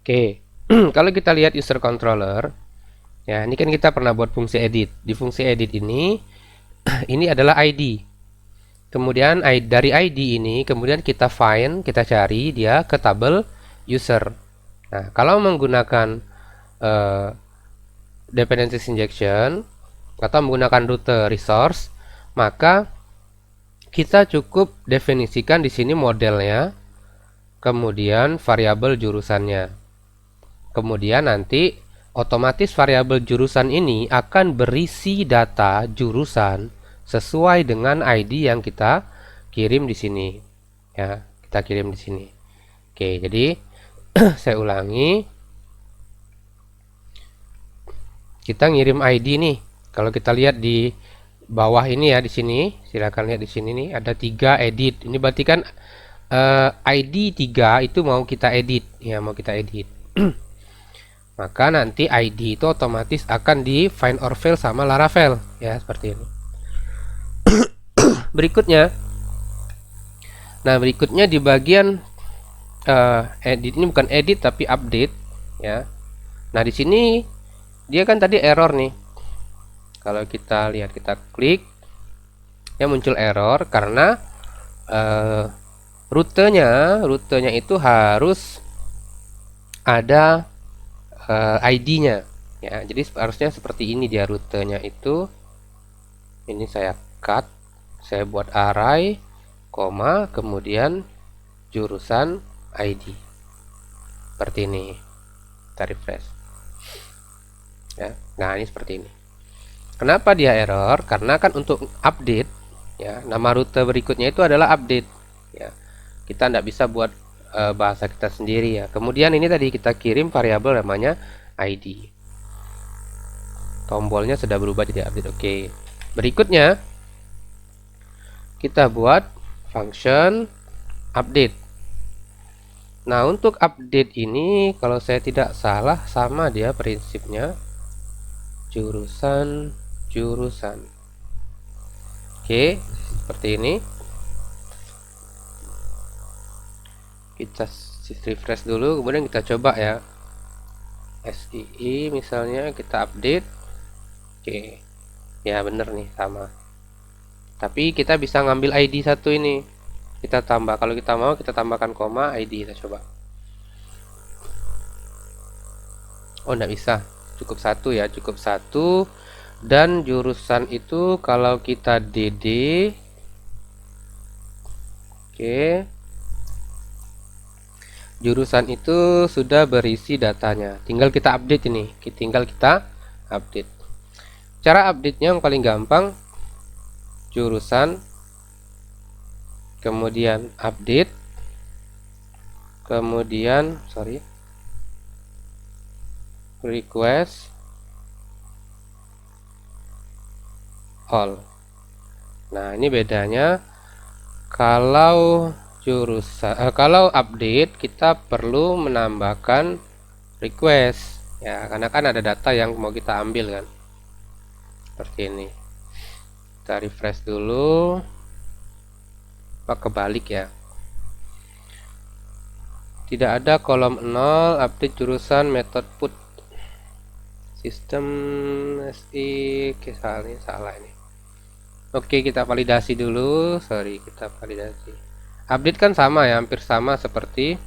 Oke, kalau kita lihat user controller, ya ini kan kita pernah buat fungsi edit. Di fungsi edit ini, ini adalah ID. Kemudian dari ID ini, kemudian kita find, kita cari dia ke tabel user. Nah, kalau menggunakan dependencies injection atau menggunakan rute resource, maka kita cukup definisikan di sini modelnya, kemudian variabel jurusannya. Kemudian nanti otomatis variabel jurusan ini akan berisi data jurusan sesuai dengan ID yang kita kirim di sini. Ya, kita kirim di sini. Oke, jadi saya ulangi. Kita ngirim ID nih. Kalau kita lihat di bawah ini ya, di sini, silakan lihat di sini nih ada 3 edit. Ini berarti kan ID 3 itu mau kita edit, ya mau kita edit. Maka nanti ID itu otomatis akan di find or fail sama Laravel, ya seperti ini. Berikutnya, nah berikutnya di bagian edit, ini bukan edit tapi update, ya. Nah di sini dia kan tadi error nih. Kalau kita lihat, kita klik, ya muncul error karena rutenya itu harus ada ID-nya, ya. Jadi harusnya seperti ini dia rutenya itu. Ini saya cut, saya buat array, koma, kemudian jurusan ID. Seperti ini. Kita refresh. Ya. Nah, ini seperti ini. Kenapa dia error? Karena kan untuk update, ya, nama rute berikutnya itu adalah update, ya. Kita tidak bisa buat bahasa kita sendiri, ya. Kemudian ini tadi kita kirim variabel namanya ID. Tombolnya sudah berubah jadi update. Oke. Berikutnya kita buat function update. Nah, untuk update ini kalau saya tidak salah sama dia prinsipnya jurusan. Oke, seperti ini. Kita refresh dulu, kemudian kita coba ya. SII misalnya kita update. Oke. Ya bener nih, sama. Tapi kita bisa ngambil ID satu ini. Kita tambah, kalau kita mau kita tambahkan koma ID, kita coba. Oh, enggak bisa. Cukup satu ya, cukup satu. Dan jurusan itu kalau kita DD, oke, jurusan itu sudah berisi datanya. Tinggal kita update ini. Tinggal kita update. Cara update-nya yang paling gampang, jurusan, kemudian update, kemudian request all. Nah, ini bedanya. Kalau kalau update kita perlu menambahkan request, ya, karena kan ada data yang mau kita ambil kan. Seperti ini. Kita refresh dulu. Apa kebalik ya? Tidak ada kolom 0 update jurusan method put sistem SI. Salah ini. Oke, kita validasi dulu. Kita validasi. Update kan sama ya, hampir sama seperti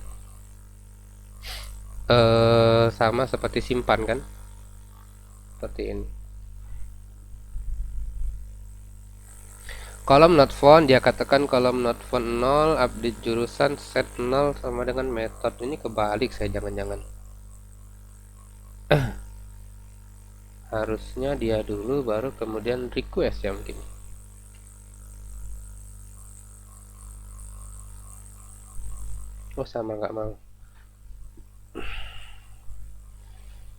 simpan kan. Seperti ini. Kolom not found, dia katakan kolom not found 0, update jurusan set 0 sama dengan method. Ini kebalik saya, jangan-jangan. Harusnya dia dulu baru kemudian request ya mungkin. Oh, sama nggak mau.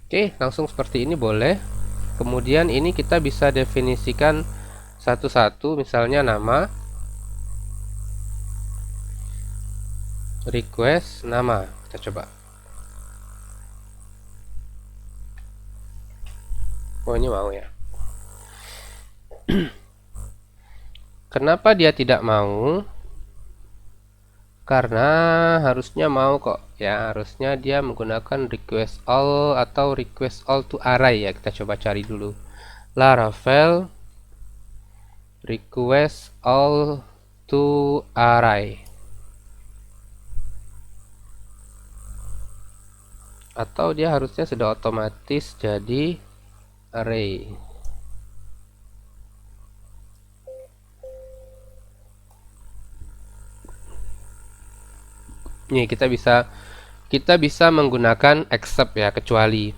Oke, langsung seperti ini boleh. Kemudian ini kita bisa definisikan satu-satu, misalnya nama, request, nama. Kita coba. Oh, ini mau ya. Kenapa dia tidak mau? karena harusnya mau kok ya, harusnya dia menggunakan request all atau request all to array ya. Kita coba cari dulu Laravel request all to array, atau dia harusnya sudah otomatis jadi array. Nih kita bisa menggunakan except ya, kecuali.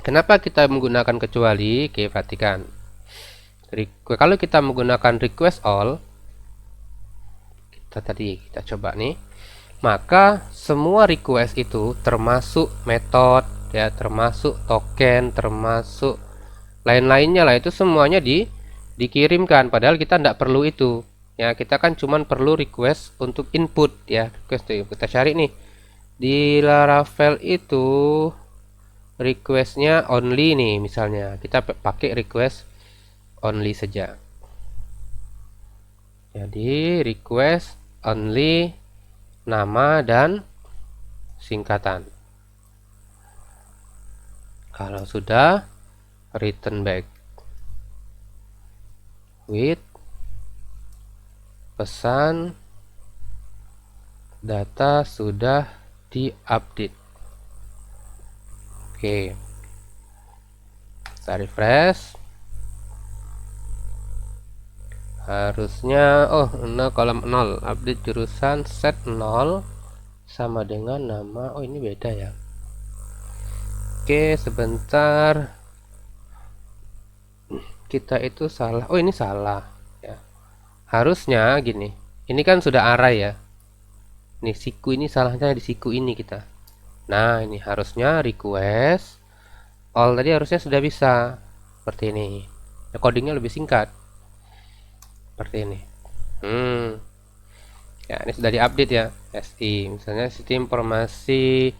Kenapa kita menggunakan kecuali? Oke, perhatikan. Kalau kita menggunakan request all, kita coba nih, maka semua request itu termasuk metode ya, termasuk token, termasuk lain-lainnya lah, itu semuanya dikirimkan, padahal kita tidak perlu itu ya. Kita kan cuman perlu request untuk input ya. Request tuh kita cari nih di Laravel itu, requestnya only nih, misalnya kita pakai request only saja. Jadi request only nama dan singkatan. Kalau sudah, return back with pesan data sudah diupdate. Oke, saya refresh. Harusnya kolom 0, update jurusan set 0 sama dengan nama. Oh, ini beda ya. Oke, sebentar, kita itu salah. Oh, ini salah ya. Harusnya gini, ini kan sudah array ya. Nih siku ini salahnya di siku ini kita. Nah, ini harusnya request all tadi harusnya sudah bisa seperti ini ya, codingnya lebih singkat seperti ini. Ya, ini sudah diupdate ya. SI misalnya sistem informasi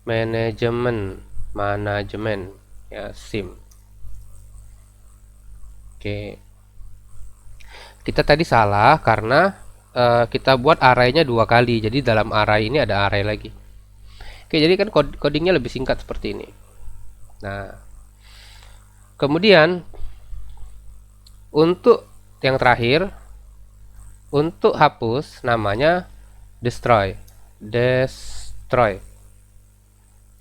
manajemen ya, SIM. Oke, kita tadi salah karena kita buat arraynya 2 kali, jadi dalam array ini ada array lagi. Oke, jadi kan codingnya lebih singkat seperti ini. Nah, kemudian untuk yang terakhir, untuk hapus namanya destroy.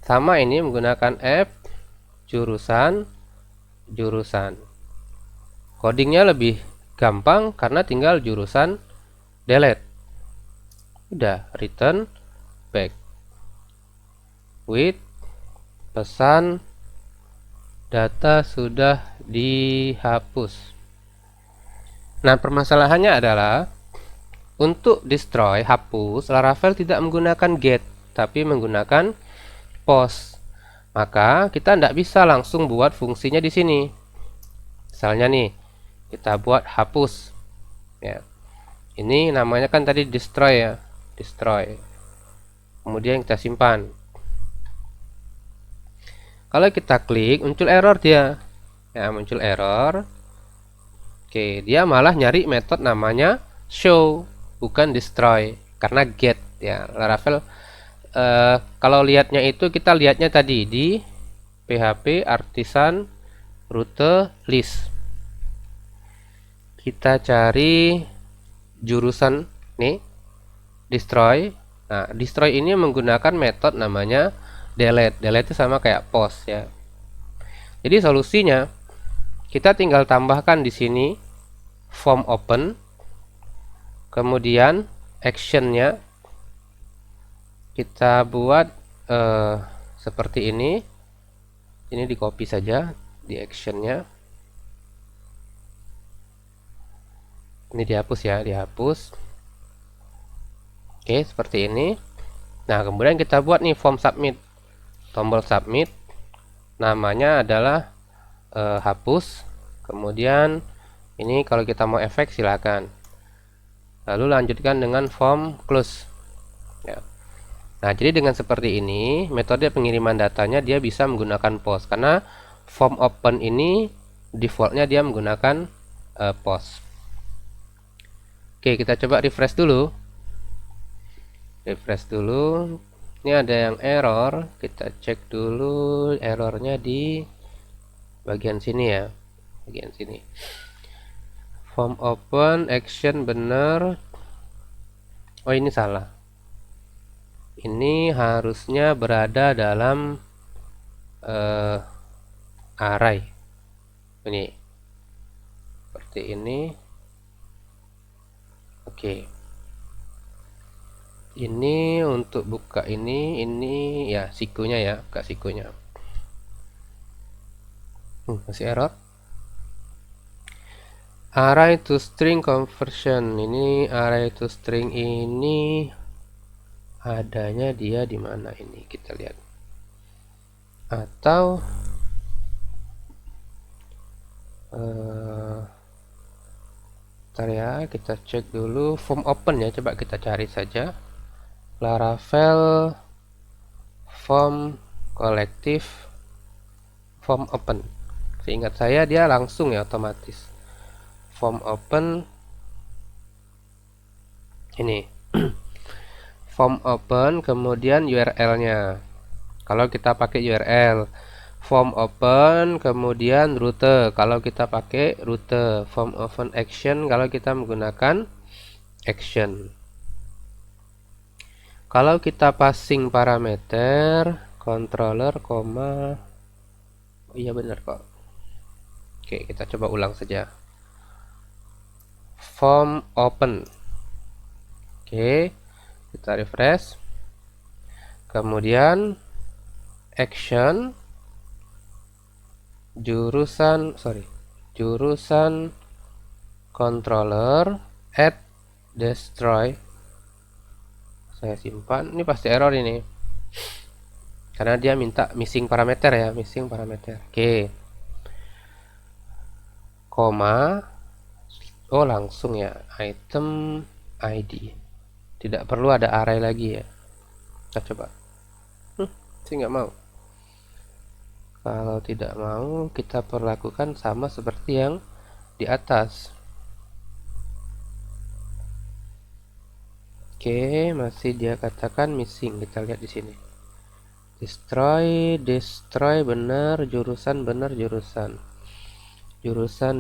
Sama ini menggunakan f jurusan. Codingnya lebih gampang karena tinggal jurusan delete. Udah, return back with pesan data sudah dihapus. Nah, permasalahannya adalah untuk destroy, hapus, Laravel tidak menggunakan get, tapi menggunakan post. Maka kita tidak bisa langsung buat fungsinya di sini. Misalnya nih, kita buat hapus. Ya, ini namanya kan tadi destroy ya, destroy. Kemudian kita simpan. Kalau kita klik, muncul error dia. Ya, muncul error. Oke, dia malah nyari metode namanya show, bukan destroy, karena get ya. Laravel kalau lihatnya itu, kita lihatnya tadi di PHP artisan rute list. Kita cari jurusan nih, destroy. Nah, destroy ini menggunakan metode namanya delete. Delete itu sama kayak post ya. Jadi solusinya kita tinggal tambahkan di sini form open, kemudian actionnya kita buat seperti ini. Ini di copy saja di actionnya. Ini dihapus ya, dihapus. Oke, seperti ini. Nah, kemudian kita buat nih form submit, tombol submit, namanya adalah hapus. Kemudian ini kalau kita mau efek silakan. Lalu lanjutkan dengan form close ya. Nah, jadi dengan seperti ini metode pengiriman datanya dia bisa menggunakan post, karena form open ini defaultnya dia menggunakan post. Oke, kita coba refresh dulu. refresh dulu. Ini ada yang error, kita cek dulu errornya di bagian sini ya, bagian sini. Form open action benar. Oh, ini salah. Ini harusnya berada dalam array. Ini seperti ini. Oke. Ini untuk buka ini ya sikunya ya, buka sikunya. Masih error. Array to string conversion. Ini array to string ini adanya dia di mana ini? Kita lihat. Atau bentar ya, kita cek dulu form open ya, coba kita cari saja. Laravel form collective form open. Seingat saya dia langsung ya, otomatis. Form open ini. Form open kemudian URL-nya. Kalau kita pakai URL, form open kemudian rute kalau kita pakai rute, form open action kalau kita menggunakan action. Kalau kita passing parameter controller, oh iya benar kok. Oke, kita coba ulang saja. Form open. Oke, kita refresh. Kemudian action jurusan controller add destroy. Saya simpan. Ini pasti error ini, karena dia minta missing parameter ya, missing parameter. Oke, koma, oh langsung ya, item ID, tidak perlu ada array lagi ya. Kita coba. Saya nggak mau. Kalau tidak mau, kita perlakukan sama seperti yang di atas. Oke, masih dia katakan missing. Kita lihat di sini. Destroy benar, jurusan benar, jurusan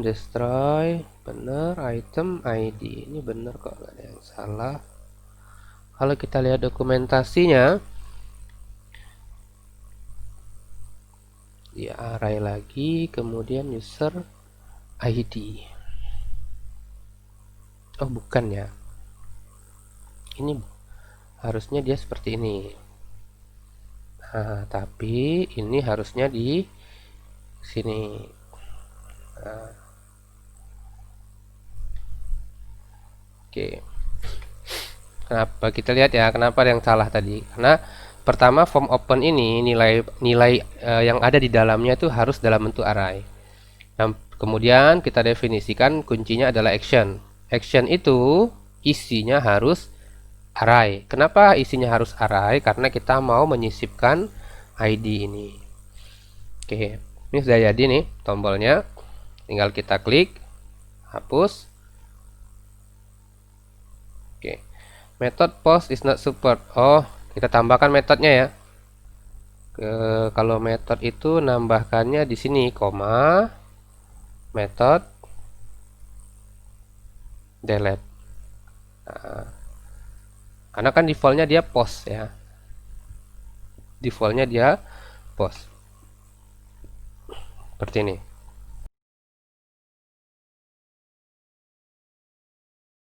destroy benar, item ID ini benar kok, nggak ada yang salah. Kalau kita lihat dokumentasinya, di array lagi, kemudian user ID. Oh bukan ya, ini harusnya dia seperti ini. Nah, tapi ini harusnya di sini. Nah. Oke. Kenapa kita lihat ya, kenapa yang salah tadi? Karena pertama form open ini nilai yang ada di dalamnya itu harus dalam bentuk array. Nah, kemudian kita definisikan kuncinya adalah action. Action itu isinya harus array. Kenapa isinya harus array? Karena kita mau menyisipkan ID ini. Oke, ini sudah jadi nih tombolnya. Tinggal kita klik, hapus. Oke, method post is not support. Oh, kita tambahkan metodenya ya. Kalau metode itu nambahkannya di sini, koma, method delete. Nah, karena kan defaultnya dia post ya, defaultnya dia post seperti ini.